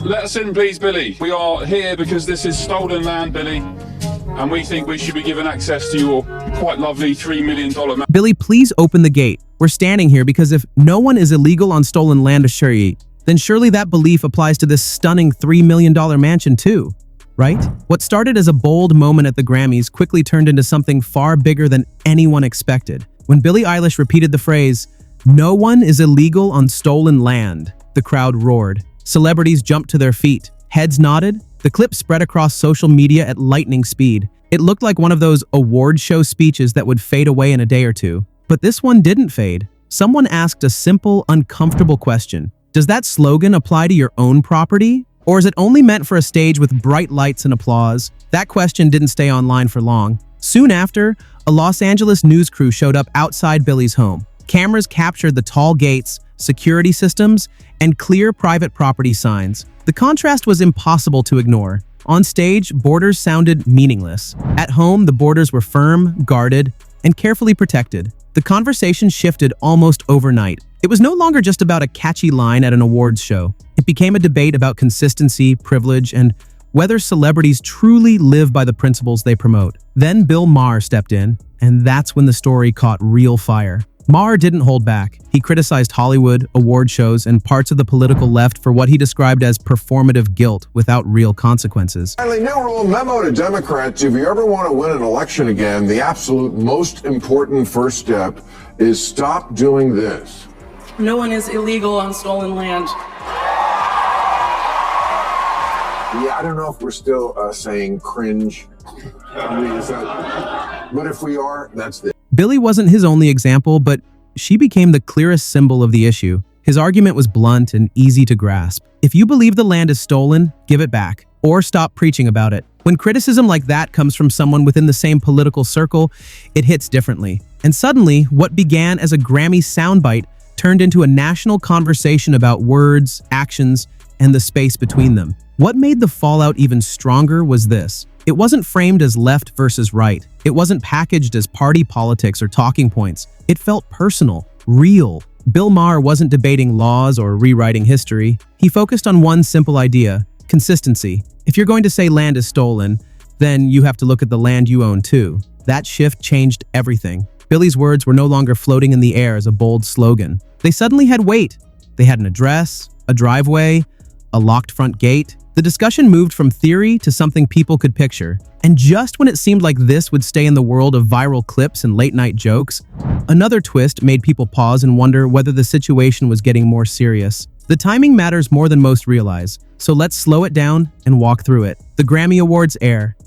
Let us in, please, Billie. We are here because this is stolen land, Billie, and we think we should be given access to your quite lovely $3 million man. Billie, please open the gate. We're standing here because if no one is illegal on stolen land, then surely that belief applies to this stunning $3 million mansion too, right? What started as a bold moment at the Grammys quickly turned into something far bigger than anyone expected. When Billie Eilish repeated the phrase, "No one is illegal on stolen land," the crowd roared. Celebrities jumped to their feet. Heads nodded. The clip spread across social media at lightning speed. It looked like one of those award show speeches that would fade away in a day or two. But this one didn't fade. Someone asked a simple, uncomfortable question. Does that slogan apply to your own property? Or is it only meant for a stage with bright lights and applause? That question didn't stay online for long. Soon after, a Los Angeles news crew showed up outside Billie's home. Cameras captured the tall gates, security systems, and clear private property signs. The contrast was impossible to ignore. On stage, borders sounded meaningless. At home, the borders were firm, guarded, and carefully protected. The conversation shifted almost overnight. It was no longer just about a catchy line at an awards show. It became a debate about consistency, privilege, and whether celebrities truly live by the principles they promote. Then Maher stepped in, and that's when the story caught real fire. Maher didn't hold back. He criticized Hollywood, award shows, and parts of the political left for what he described as performative guilt without real consequences. Finally, new rule memo to Democrats: if you ever want to win an election again, the absolute most important first step is stop doing this. No one is illegal on stolen land. Yeah, I don't know if we're still saying cringe. I mean, but if we are, that's it. Billie wasn't his only example, but she became the clearest symbol of the issue. His argument was blunt and easy to grasp. If you believe the land is stolen, give it back, or stop preaching about it. When criticism like that comes from someone within the same political circle, it hits differently. And suddenly, what began as a Grammy soundbite turned into a national conversation about words, actions, and the space between them. What made the fallout even stronger was this. It wasn't framed as left versus right. It wasn't packaged as party politics or talking points. It felt personal, real. Maher wasn't debating laws or rewriting history. He focused on one simple idea: consistency. If you're going to say land is stolen, then you have to look at the land you own too. That shift changed everything. Billie's words were no longer floating in the air as a bold slogan. They suddenly had weight. They had an address, a driveway, a locked front gate. The discussion moved from theory to something people could picture. And just when it seemed like this would stay in the world of viral clips and late-night jokes, another twist made people pause and wonder whether the situation was getting more serious. The timing matters more than most realize, so let's slow it down and walk through it. The Grammy Awards air.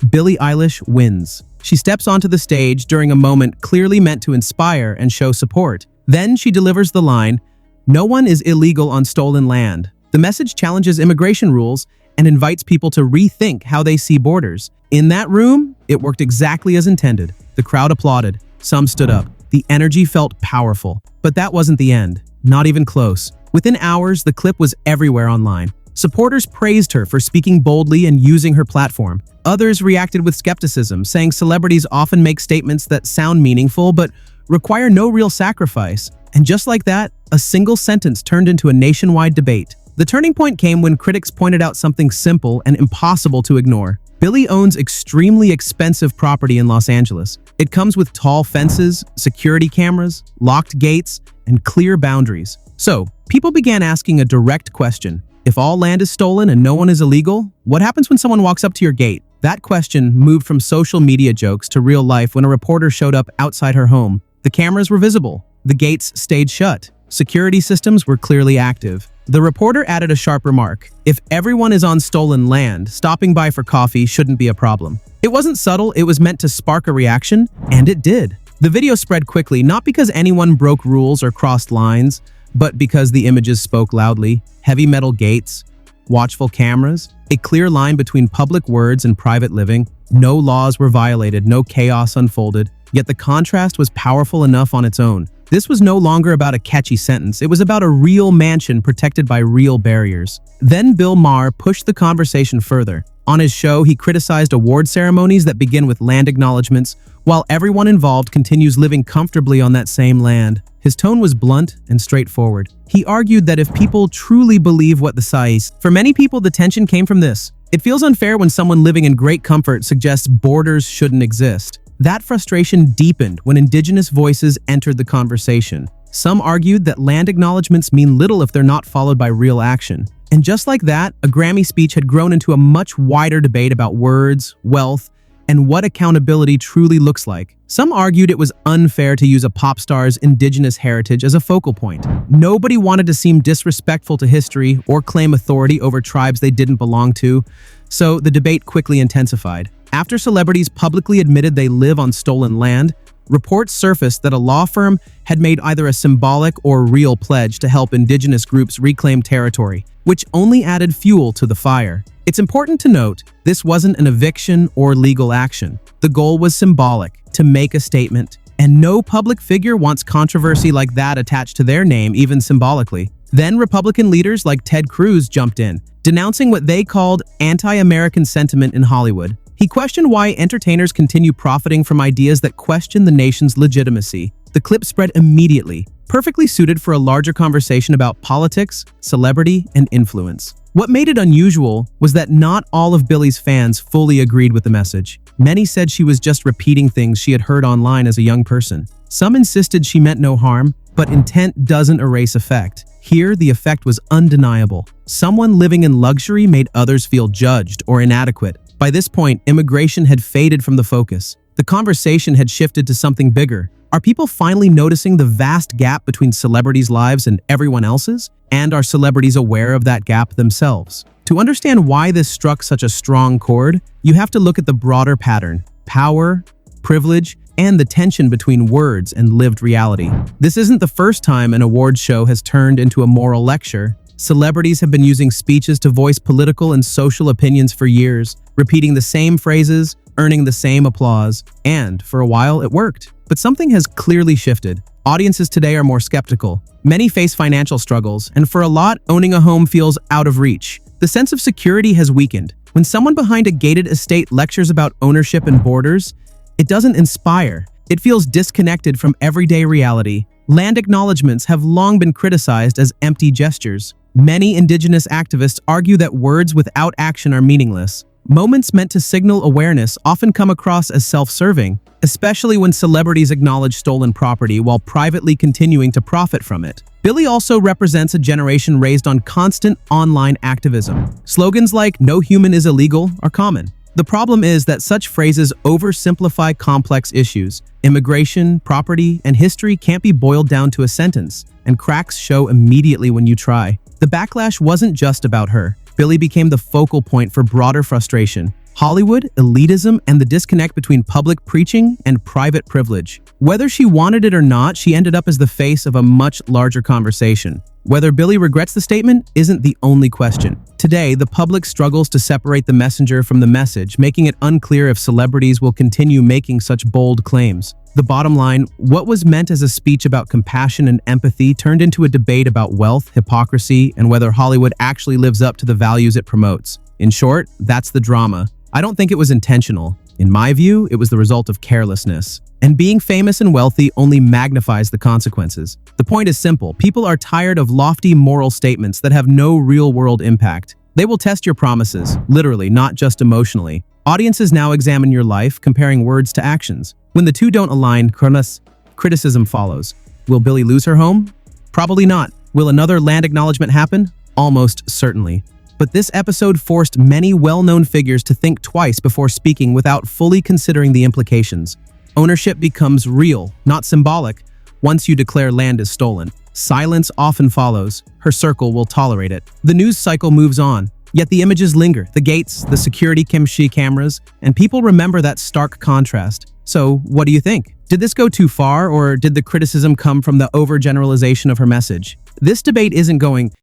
Billie Eilish wins. She steps onto the stage during a moment clearly meant to inspire and show support. Then she delivers the line, "No one is illegal on stolen land." The message challenges immigration rules and invites people to rethink how they see borders. In that room, it worked exactly as intended. The crowd applauded. Some stood up. The energy felt powerful. But that wasn't the end. Not even close. Within hours, the clip was everywhere online. Supporters praised her for speaking boldly and using her platform. Others reacted with skepticism, saying celebrities often make statements that sound meaningful but require no real sacrifice. And just like that, a single sentence turned into a nationwide debate. The turning point came when critics pointed out something simple and impossible to ignore. Billie owns extremely expensive property in Los Angeles. It comes with tall fences, security cameras, locked gates, and clear boundaries. So, people began asking a direct question. If all land is stolen and no one is illegal, what happens when someone walks up to your gate? That question moved from social media jokes to real life when a reporter showed up outside her home. The cameras were visible. The gates stayed shut. Security systems were clearly active. The reporter added a sharp remark. If everyone is on stolen land, stopping by for coffee shouldn't be a problem. It wasn't subtle, it was meant to spark a reaction, and it did. The video spread quickly, not because anyone broke rules or crossed lines, but because the images spoke loudly. Heavy metal gates, watchful cameras, a clear line between public words and private living. No laws were violated, no chaos unfolded, yet the contrast was powerful enough on its own. This was no longer about a catchy sentence, it was about a real mansion protected by real barriers. Then Maher pushed the conversation further. On his show, he criticized award ceremonies that begin with land acknowledgements, while everyone involved continues living comfortably on that same land. His tone was blunt and straightforward. He argued that if people truly believe what the says, for many people the tension came from this. It feels unfair when someone living in great comfort suggests borders shouldn't exist. That frustration deepened when indigenous voices entered the conversation. Some argued that land acknowledgements mean little if they're not followed by real action. And just like that, a Grammy speech had grown into a much wider debate about words, wealth, and what accountability truly looks like. Some argued it was unfair to use a pop star's indigenous heritage as a focal point. Nobody wanted to seem disrespectful to history or claim authority over tribes they didn't belong to, so the debate quickly intensified. After celebrities publicly admitted they live on stolen land, reports surfaced that a law firm had made either a symbolic or real pledge to help indigenous groups reclaim territory, which only added fuel to the fire. It's important to note, this wasn't an eviction or legal action. The goal was symbolic, to make a statement, and no public figure wants controversy like that attached to their name, even symbolically. Then Republican leaders like Ted Cruz jumped in, denouncing what they called anti-American sentiment in Hollywood. He questioned why entertainers continue profiting from ideas that question the nation's legitimacy. The clip spread immediately, perfectly suited for a larger conversation about politics, celebrity, and influence. What made it unusual was that not all of Billie's fans fully agreed with the message. Many said she was just repeating things she had heard online as a young person. Some insisted she meant no harm, but intent doesn't erase effect. Here, the effect was undeniable. Someone living in luxury made others feel judged or inadequate. By this point, immigration had faded from the focus. The conversation had shifted to something bigger. Are people finally noticing the vast gap between celebrities' lives and everyone else's? And are celebrities aware of that gap themselves? To understand why this struck such a strong chord, you have to look at the broader pattern: power, privilege, and the tension between words and lived reality. This isn't the first time an awards show has turned into a moral lecture. Celebrities have been using speeches to voice political and social opinions for years, repeating the same phrases, earning the same applause, and for a while it worked. But something has clearly shifted. Audiences today are more skeptical. Many face financial struggles, and for a lot, owning a home feels out of reach. The sense of security has weakened. When someone behind a gated estate lectures about ownership and borders, it doesn't inspire. It feels disconnected from everyday reality. Land acknowledgements have long been criticized as empty gestures. Many indigenous activists argue that words without action are meaningless. Moments meant to signal awareness often come across as self-serving, especially when celebrities acknowledge stolen property while privately continuing to profit from it. Billie also represents a generation raised on constant online activism. Slogans like "No human is illegal" are common. The problem is that such phrases oversimplify complex issues. Immigration, property, and history can't be boiled down to a sentence, and cracks show immediately when you try. The backlash wasn't just about her. Billie became the focal point for broader frustration. Hollywood, elitism, and the disconnect between public preaching and private privilege. Whether she wanted it or not, she ended up as the face of a much larger conversation. Whether Billie regrets the statement isn't the only question. Today, the public struggles to separate the messenger from the message, making it unclear if celebrities will continue making such bold claims. The bottom line, what was meant as a speech about compassion and empathy turned into a debate about wealth, hypocrisy, and whether Hollywood actually lives up to the values it promotes. In short, that's the drama. I don't think it was intentional. In my view, it was the result of carelessness. And being famous and wealthy only magnifies the consequences. The point is simple. People are tired of lofty moral statements that have no real-world impact. They will test your promises, literally, not just emotionally. Audiences now examine your life, comparing words to actions. When the two don't align, criticism follows. Will Billie lose her home? Probably not. Will another land acknowledgement happen? Almost certainly. But this episode forced many well-known figures to think twice before speaking without fully considering the implications. Ownership becomes real, not symbolic, once you declare land is stolen. Silence often follows. Her circle will tolerate it. The news cycle moves on, yet the images linger, the gates, the security cameras, and people remember that stark contrast. So, what do you think? Did this go too far, or did the criticism come from the overgeneralization of her message? This debate isn't going,